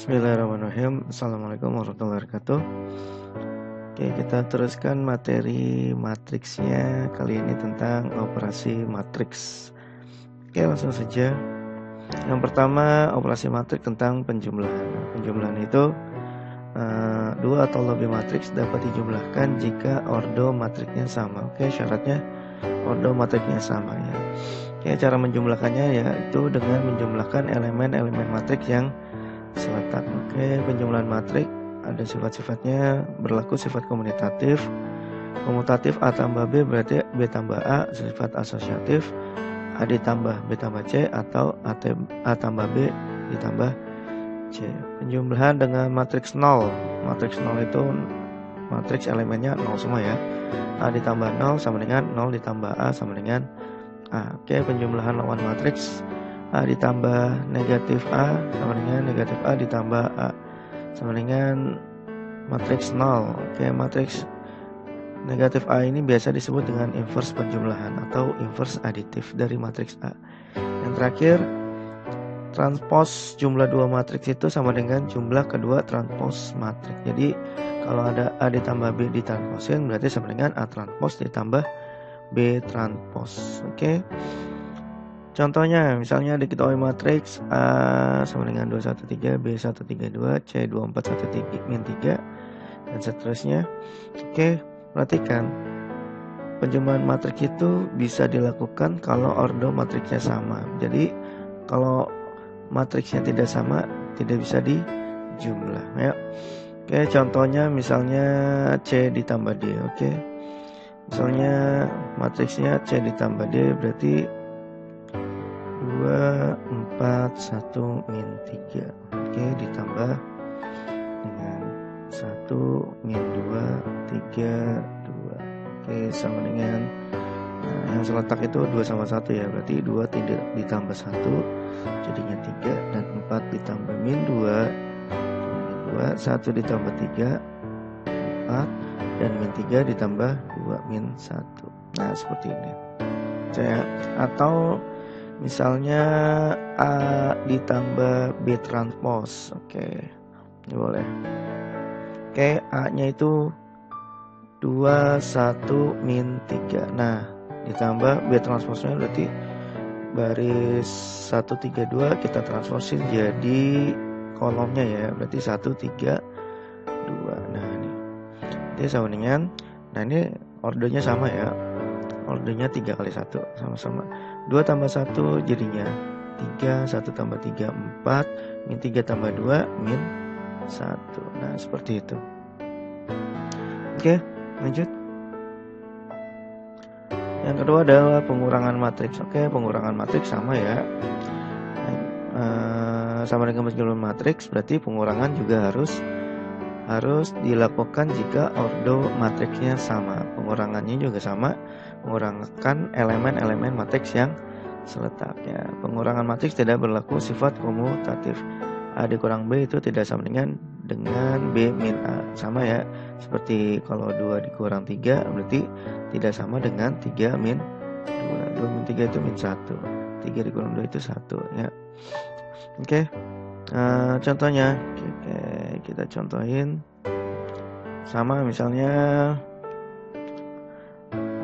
Bismillahirrahmanirrahim. Assalamualaikum warahmatullahi wabarakatuh. Oke, kita teruskan materi matriksnya kali ini tentang operasi matriks. Oke, langsung saja. Yang pertama, operasi matriks tentang penjumlahan. Penjumlahan itu dua atau lebih matriks dapat dijumlahkan jika ordo matriksnya sama. Oke, syaratnya ordo matriksnya sama ya. Oke, cara menjumlahkannya yaitu dengan menjumlahkan elemen-elemen matriks yang seletak. Oke, penjumlahan matriks ada sifat-sifatnya, berlaku sifat komutatif. Komutatif A tambah B berarti B tambah A, sifat asosiatif A ditambah B tambah C atau A tambah B ditambah C. Penjumlahan dengan matriks 0. Matriks 0 itu matriks elemennya 0 semua ya. A ditambah 0 sama dengan 0 ditambah A sama dengan A. Oke, penjumlahan lawan matriks A ditambah negatif A sama dengan negatif A ditambah A sama dengan matriks 0. Oke, matriks negatif A ini biasa disebut dengan inverse penjumlahan atau inverse aditif dari matriks A. Yang terakhir, transpos jumlah dua matriks itu sama dengan jumlah kedua transpos matriks. Jadi kalau ada A ditambah B ditransposin berarti sama dengan A transpos ditambah B transpos. Oke. Contohnya, misalnya diketahui matriks A sama dengan 213, B 132, C 2413, min 3, dan seterusnya. Oke, perhatikan. Penjumlahan matriks itu bisa dilakukan kalau ordo matriksnya sama. Jadi, kalau matriksnya tidak sama, tidak bisa dijumlah. Ya. Oke, contohnya misalnya C ditambah D. Oke, misalnya matriksnya C ditambah D berarti 2, 4, 1, min 3. Oke, ditambah dengan 1, min 2, 3, 2. Oke, sama dengan yang seletak itu 2 sama 1 ya. Berarti 2 tidak ditambah 1 jadinya 3, dan 4 ditambah min 2 min 2, 1 ditambah 3 4, dan min 3 ditambah 2 min 1. Nah, seperti ini. Atau misalnya A ditambah B transpos. Oke, ini boleh. Oke, A-nya itu 2, 1, min 3. Nah, ditambah B transposnya berarti baris 1, 3, 2 kita transposin jadi kolomnya ya. Berarti 1, 3, 2. Nah, ini. Ini sama dengan, nah ini ordernya sama ya. Ordernya 3 kali 1 sama-sama. 2 tambah 1 jadinya 3, 1 tambah 3 4, min 3 tambah 2 min 1. Nah, seperti itu. Oke, lanjut. Yang kedua adalah pengurangan matriks. Oke, pengurangan matriks sama ya. Sama dengan penjumlahan matriks, berarti pengurangan juga harus dilakukan jika ordo matriksnya sama. Pengurangannya juga sama, mengurangkan elemen-elemen matriks yang seletaknya. Pengurangan matriks tidak berlaku sifat komutatif. A dikurang B itu tidak sama dengan B min A. Sama ya, seperti kalau 2 dikurang 3 berarti tidak sama dengan 3 min 2. 2 min 3 itu min 1. 3 dikurang 2 itu 1 ya. Oke. Contohnya kita contohin sama, misalnya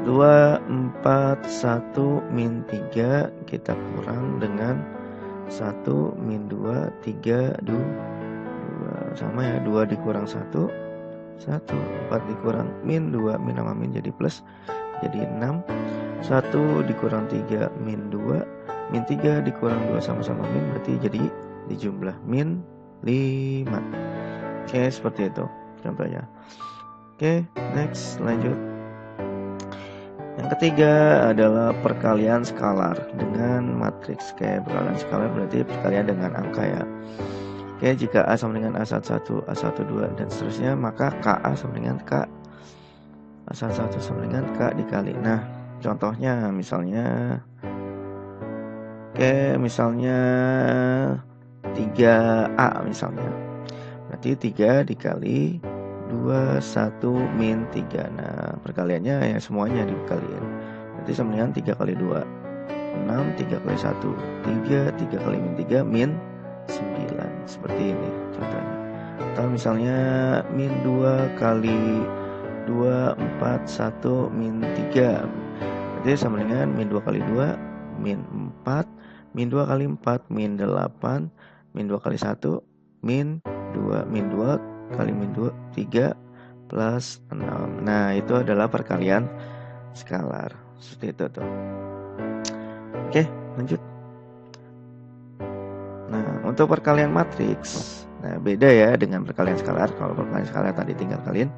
2, 4, 1, min 3 kita kurang dengan 1, min 2, 3, 2 sama ya. 2 dikurang 1 1, 4 dikurang min 2, min sama min jadi plus, jadi 6. 1 dikurang 3 min 2, min 3 dikurang 2 sama-sama min berarti jadi dijumlah min 5. Oke, seperti itu contohnya. Oke, next, lanjut. Yang ketiga adalah perkalian skalar dengan matriks. Kayak perkalian skalar berarti perkalian dengan angka ya. Oke, jika A sama dengan A11, A12 dan seterusnya, maka KA sama dengan K A11 sama dengan K dikali. Nah, contohnya misalnya misalnya 3A misalnya. Berarti 3 dikali 2, 1, min 3. Nah, perkaliannya ya semuanya dikaliin. Berarti sama dengan 3 kali 2 6, 3 kali 1 3, 3 kali min 3 min 9. Seperti ini contohnya. Atau misalnya min 2 kali 2, 4, 1, min 3. Berarti sama dengan min 2 kali 2, min 4, min 2 kali 4, min 8, min 2 kali 1, min 2, min 2 kali min 2, 3, plus 6. Nah, itu adalah perkalian skalar. Seperti itu tuh. Oke, lanjut. Nah, untuk perkalian matriks, nah beda ya dengan perkalian skalar. Kalau perkalian skalar tadi tinggal kaliin.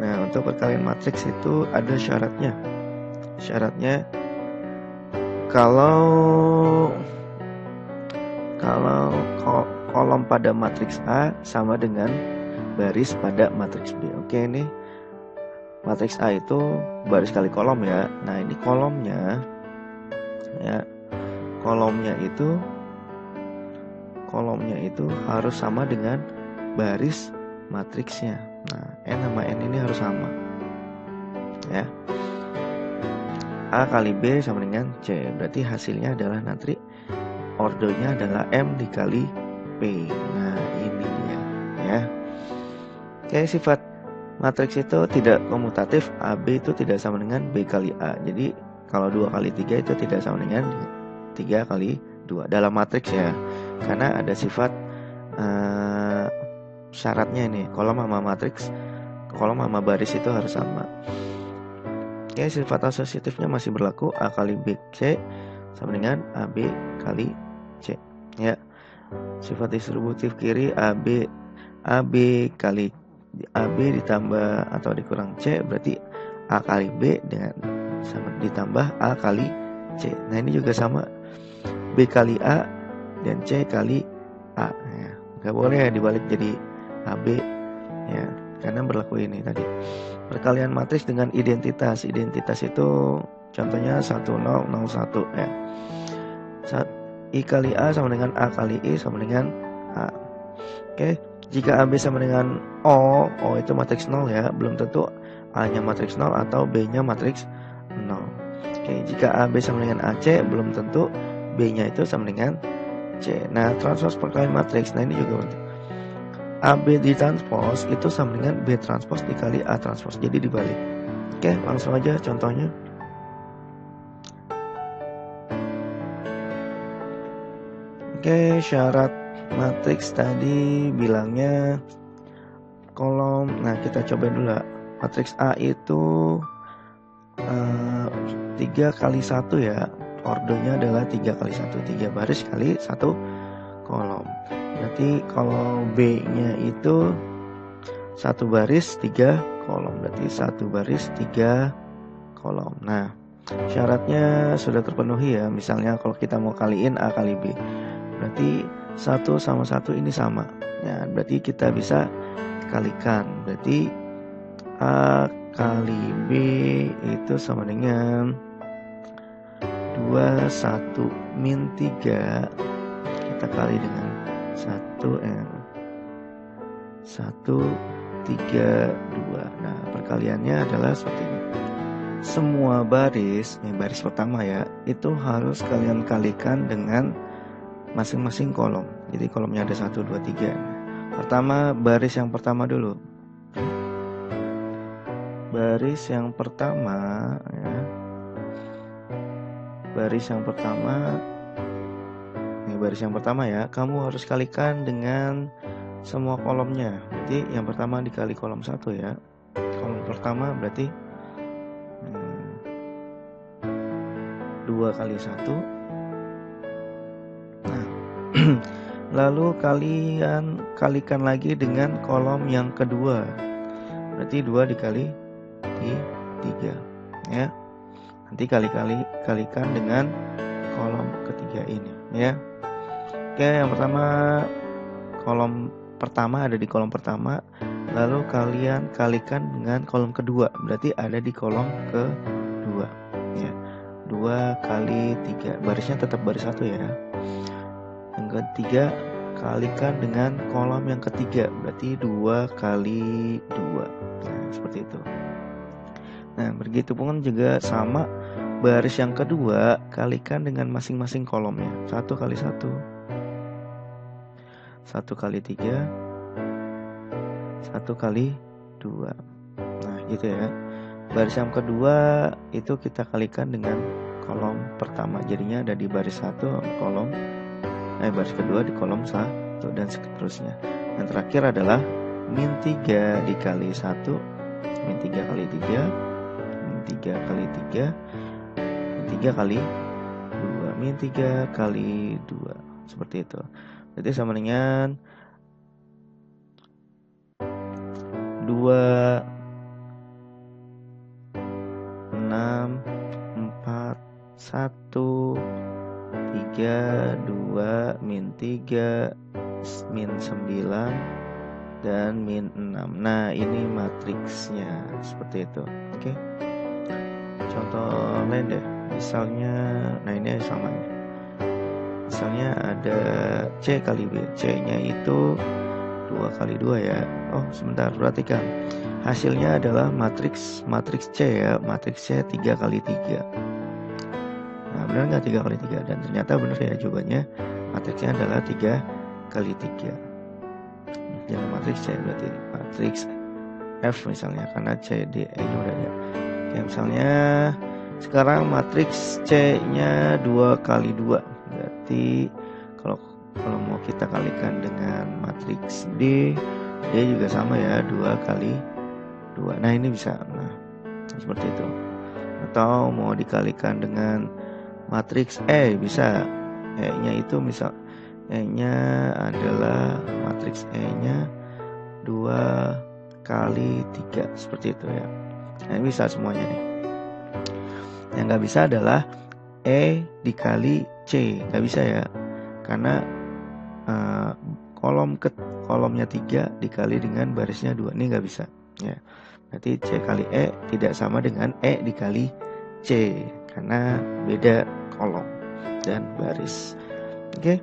Nah, untuk perkalian matriks itu ada syaratnya. Syaratnya kalau kolom pada matriks A sama dengan baris pada matriks B. Oke, ini matriks A itu baris kali kolom ya. Nah, ini kolomnya ya. Kolomnya itu harus sama dengan baris matriksnya. Nah, N sama N ini harus sama. Ya. A kali B sama dengan C. Berarti hasilnya adalah nanti ordernya adalah M dikali P. Nah, ini dia ya. Oke, sifat matriks itu tidak komutatif. AB itu tidak sama dengan B kali A. Jadi kalau 2 kali 3 itu tidak sama dengan 3 kali 2 dalam matriks ya. Karena ada sifat syaratnya ini, kolom sama matriks, kolom sama baris itu harus sama. Oke, sifat asosiatifnya masih berlaku. A kali B C sama dengan AB kali C ya. Sifat distributif kiri AB kali AB ditambah atau dikurang C, berarti A kali B dengan sama ditambah A kali C. Nah, ini juga sama, B kali A dan C kali A ya. Gak boleh dibalik jadi AB ya, karena berlaku ini tadi. Perkalian matriks dengan identitas. Identitas itu contohnya 1001 ya. I kali A sama dengan A kali I sama dengan A. Oke, jika AB sama dengan O itu matriks 0 ya, belum tentu A-nya matriks 0 atau B-nya matriks 0. Oke, jika AB sama dengan AC, belum tentu B-nya itu sama dengan C. Nah, transpos perkalian matriks. Nah, ini juga penting. AB ditranspos itu sama dengan B transpos dikali A transpos. Jadi dibalik. Oke, langsung aja contohnya. Oke, syarat matriks tadi bilangnya kolom. Nah, kita coba dulu lah. Matriks A itu 3 kali 1 ya. Ordernya adalah 3 kali 1. 3 baris kali 1 kolom. Berarti kalau B-nya itu 1 baris 3 kolom. Berarti 1 baris 3 kolom. Nah, syaratnya sudah terpenuhi ya. Misalnya kalau kita mau kaliin A kali B, berarti 1 sama 1 ini sama. Ya, berarti kita bisa kalikan. Berarti A kali B itu sama dengan 2, 1, min 3. Kita kali dengan 1, 3, 2. Nah, perkaliannya adalah seperti ini. Semua baris, baris pertama ya, itu harus kalian kalikan dengan masing-masing kolom. Jadi kolomnya ada 1, 2, 3. Pertama, baris yang pertama dulu. Baris yang pertama ya. Baris yang pertama. Baris yang pertama ya, kamu harus kalikan dengan semua kolomnya. Berarti yang pertama dikali kolom 1 ya. Kolom pertama berarti 2 kali 1. Nah, lalu kalian kalikan lagi dengan kolom yang kedua. Berarti 2 dikali 3 ya. Nanti kalikan dengan kolom ketiga ini ya. Oke, yang pertama kolom pertama ada di kolom pertama, lalu kalian kalikan dengan kolom kedua, berarti ada di kolom kedua ya. 2 kali 3, barisnya tetap baris 1 ya. Yang ketiga kalikan dengan kolom yang ketiga, berarti 2 kali 2. Nah, seperti itu. Nah, begitu pun juga sama baris yang kedua kalikan dengan masing-masing kolomnya. 1 kali 1. 1 kali 3, 1 kali 2. Nah gitu ya. Baris yang kedua itu kita kalikan dengan kolom pertama, jadinya ada di baris 1 kolom baris kedua di kolom 1 dan seterusnya. Yang terakhir adalah min 3 dikali 1, min 3 kali 3, min 3 kali 3, min 3 kali 2, min 3 kali 2. Seperti itu. Berarti sama dengan 2, 6, 4, 1, 3, 2, min 3, min 9, dan min 6. Nah ini matriksnya seperti itu. Oke. Contoh lain deh. Misalnya, nah ini sama ya. Misalnya ada C kali B. C-nya itu 2 kali 2 ya. Oh sebentar, perhatikan. Hasilnya adalah matriks C ya. Matriks C 3 kali 3. Nah benar nggak 3 kali 3? Dan ternyata benar ya jawabannya. Matriksnya adalah 3 kali 3. Jangan matriks C, berarti matriks F misalnya, karena C, D, E nya udah ada. Oke, misalnya sekarang matriks C-nya 2 kali 2. Berarti kalau mau kita kalikan dengan matriks D juga sama ya, 2 kali 2. Nah ini bisa, nah seperti itu. Atau mau dikalikan dengan matriks E bisa. E-nya itu misal E-nya adalah matriks E-nya 2 kali 3 seperti itu ya. Nah ini bisa semuanya nih. Yang nggak bisa adalah E dikali C, nggak bisa ya, karena kolomnya 3 dikali dengan barisnya 2, ini nggak bisa ya. Berarti C kali E tidak sama dengan E dikali C, karena beda kolom dan baris. Oke,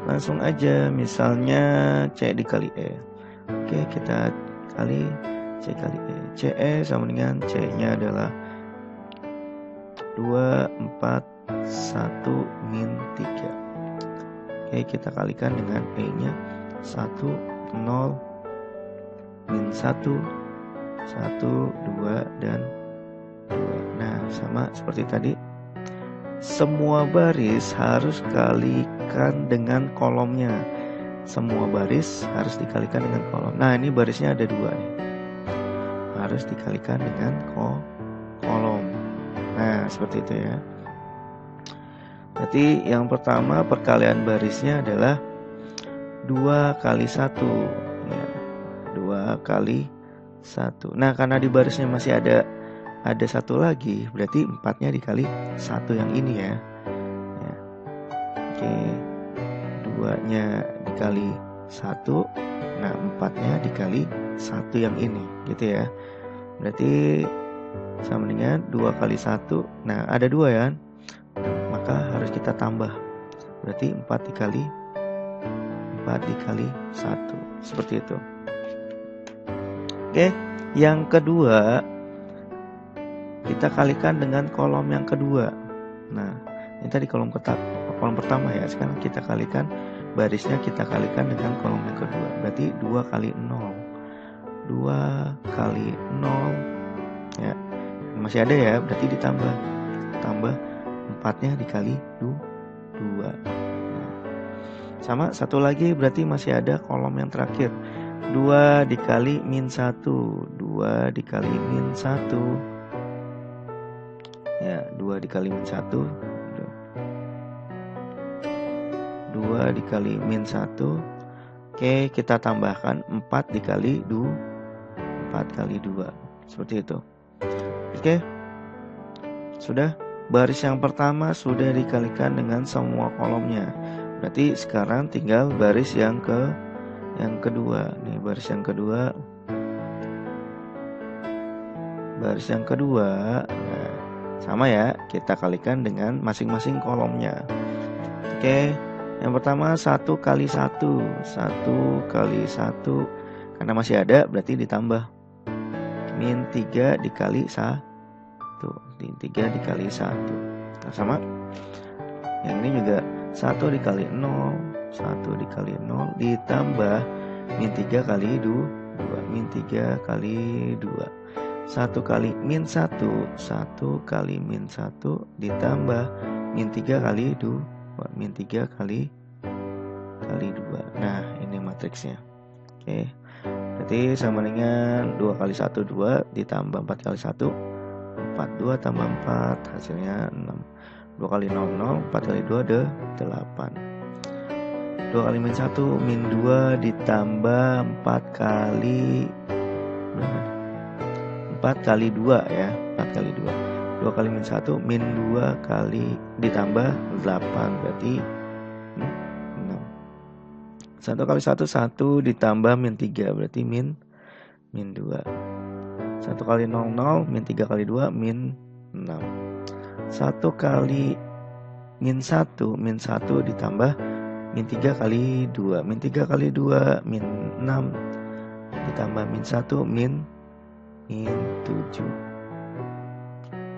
langsung aja. Misalnya C dikali E. Oke, kita kali C kali E. CE sama dengan C-nya adalah 2, 4, 1, min 3. Oke, kita kalikan dengan E-nya 1, 0, min 1, 1, 2, dan 2. Nah, sama seperti tadi. Semua baris harus kalikan dengan kolomnya. Semua baris harus dikalikan dengan kolom. Nah, ini barisnya ada 2 nih. Harus dikalikan dengan kolom. Nah, seperti itu ya. Berarti yang pertama perkalian barisnya adalah 2 kali 1 ya. 2 kali 1. Nah, karena di barisnya masih ada 1 lagi, berarti 4-nya dikali 1 yang ini ya. Oke, 2-nya dikali 1. Nah, 4-nya dikali 1 yang ini gitu ya. Berarti sama dengan 2 kali 1. Nah, ada 2 ya, maka harus kita tambah. Berarti 4 dikali 1. Seperti itu. Oke, yang kedua kita kalikan dengan kolom yang kedua. Nah, ini tadi kolom pertama ya. Sekarang kita kalikan barisnya, kita kalikan dengan kolom yang kedua. Berarti 2 kali 0. 2 kali 0 ya. Masih ada ya, berarti ditambah. Tambah 4-nya dikali 2. Nah, sama satu lagi, berarti masih ada kolom yang terakhir. 2 dikali min 1. 2 dikali min 1. Ya, 2 dikali min 1. 2 dikali min 1. Oke, kita tambahkan 4 dikali 2. 4 kali 2. Seperti itu. Oke. Sudah, baris yang pertama sudah dikalikan dengan semua kolomnya. Berarti sekarang tinggal baris yang kedua. Nih, baris yang kedua. Baris yang kedua, nah, sama ya, kita kalikan dengan masing-masing kolomnya. Oke, yang pertama 1 kali 1. 1 kali 1. Karena masih ada, berarti ditambah. Min 3 dikali 1. 3 dikali 1. Nah, sama. Yang ini juga 1 dikali 0. 1 dikali 0 ditambah min 3 kali 2, min 3 kali 2. 1 kali min 1, 1 kali min 1 ditambah min 3 kali 2, min 3 kali 2. Nah, ini matriksnya. Oke. Berarti sama dengan 2 kali 1 2 ditambah 4 kali 1 4, 2 tambah 4 hasilnya 6. 2 kali 0 0, 4 kali 2 8. 2 kali min 1 min 2 ditambah 4 kali 2 ya, 4 kali 2. 2 kali min 1 min 2 kali ditambah 8 berarti 6. 1 kali 1 1 ditambah min 3 berarti min 2. 1 kali 0 0 min 3 kali 2 min 6. 1 kali min 1 ditambah min 3 kali 2, min 3 kali 2 min 6 ditambah min 1 min 7.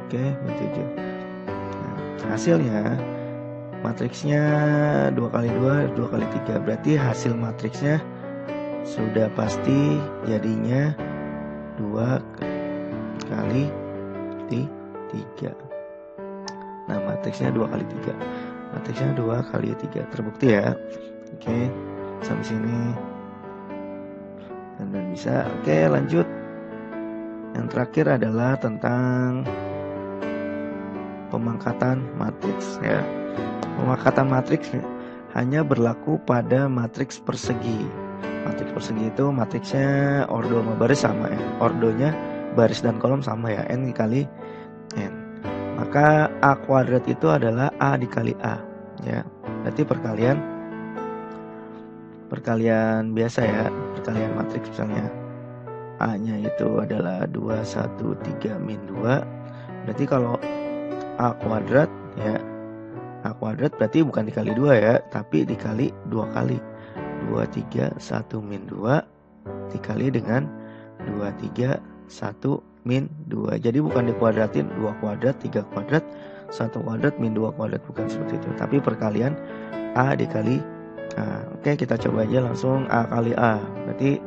Oke, min 7. Nah, hasilnya matriksnya 2 kali 2 2 kali 3. Berarti hasil matriksnya sudah pasti jadinya 2 kali 3. Nah, matriksnya 2 kali 3. Matriksnya 2 kali 3. Terbukti ya. Oke, sampai sini. Dan bisa. Oke, lanjut. Yang terakhir adalah tentang pemangkatan matriks ya. Pemangkatan matriks hanya berlaku pada matriks persegi. Matriks persegi itu matriksnya ordo sama baris sama ya. Ordonya baris dan kolom sama ya, n dikali n. Maka A kuadrat itu adalah A dikali A ya. Berarti perkalian biasa ya, perkalian matriks misalnya A-nya itu adalah 2 1 3 min 2. Berarti kalau A kuadrat ya, A kuadrat berarti bukan dikali 2 ya, tapi dikali 2 kali. 2 3 1 min 2 dikali dengan 2 3 1 min 2. Jadi bukan dikuadratin 2 kuadrat, 3 kuadrat, 1 kuadrat, min 2 kuadrat, bukan seperti itu. Tapi perkalian A dikali A. Oke, kita coba aja langsung A kali A. Berarti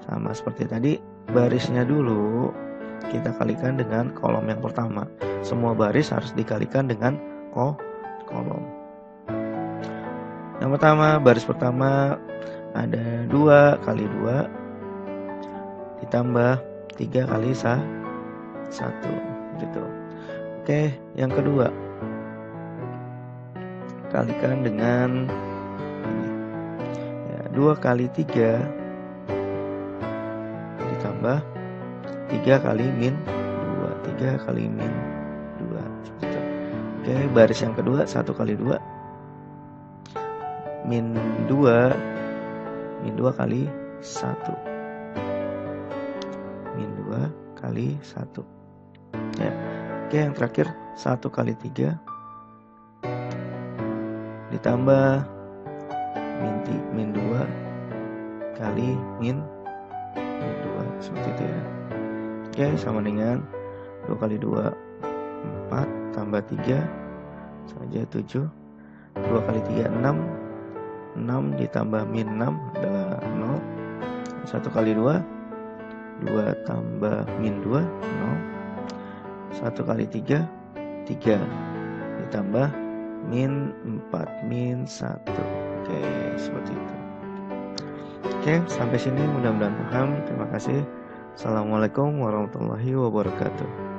sama seperti tadi, barisnya dulu kita kalikan dengan kolom yang pertama. Semua baris harus dikalikan dengan kolom. Yang pertama, baris pertama ada 2 kali 2 ditambah 3 kali 1 gitu. Oke, yang kedua kalikan dengan ya, 2 kali 3 ditambah 3 kali min 2, 3 kali min 2 seperti itu. Oke, baris yang kedua 1 kali 2 min 2 kali 1, min 2 kali 1 ya. Oke, yang terakhir 1 kali 3 ditambah min 2 kali min 2 seperti itu ya. Oke, sama dengan 2 kali 2 4 tambah 3 saja 7. 2 kali 3 6 ditambah min 6 adalah 0. 1 kali 2 tambah min 2 0. 1 kali 3 ditambah min 4 min 1. Oke, seperti itu. Oke, sampai sini mudah-mudahan paham. Terima kasih. Assalamualaikum warahmatullahi wabarakatuh.